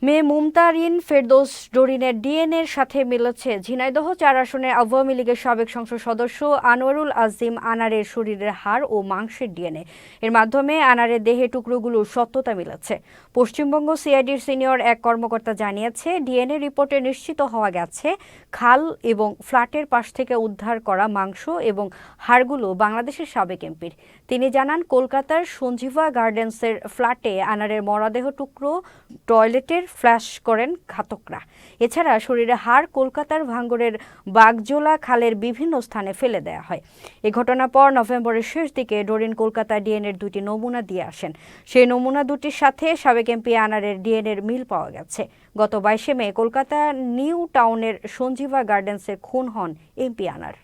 মেয়ে মুমতারিন ফেরদৌস ডরিনের ডিএনএর সাথে মিলেছে ঝিনাইদহ ৪ আসনের আওয়ামী লীগের সাবেক সংসদ সদস্য আনোয়ারুল আজিম আনারের শরীরের হাড় ও মাংসের ডিএনএ। এর মাধ্যমে আনারের দেহের টুকরোগুলোর সত্যতা মিলেছে। পশ্চিমবঙ্গ সিআইডির সিনিয়র এক কর্মকর্তা জানিয়েছে, ডিএনএ রিপোর্টে নিশ্চিত হওয়া গেছে খাল এবং ফ্ল্যাটের পাশ থেকে উদ্ধার করা মাংস এবং হাড়গুলো বাংলাদেশের সাবেক এমপির। তিনি জানান, কলকাতার সঞ্জীবা গার্ডেন্সের ফ্ল্যাটে আনারের মরদেহ টুকরো টয়লেটের ফ্ল্যাশ করেন ঘাতকরা। এছাড়া শরীরে হাড় কলকাতার ভাঙ্গরের বাগজোলা খালের বিভিন্ন স্থানে ফেলে দেওয়া হয়। এ ঘটনার পর নভেম্বরের শেষ দিকে ডরিন কলকাতা ডিএনএর 2টি নমুনা দিয়ে আসেন। সেই নমুনা দুটির সাথে সাবেক এমপি আনারের ডিএনএর মিল পাওয়া গেছে। গত 22 মে কলকাতা নিউ টাউনের সঞ্জীবা গার্ডেন্সে খুন হন এমপি আনার।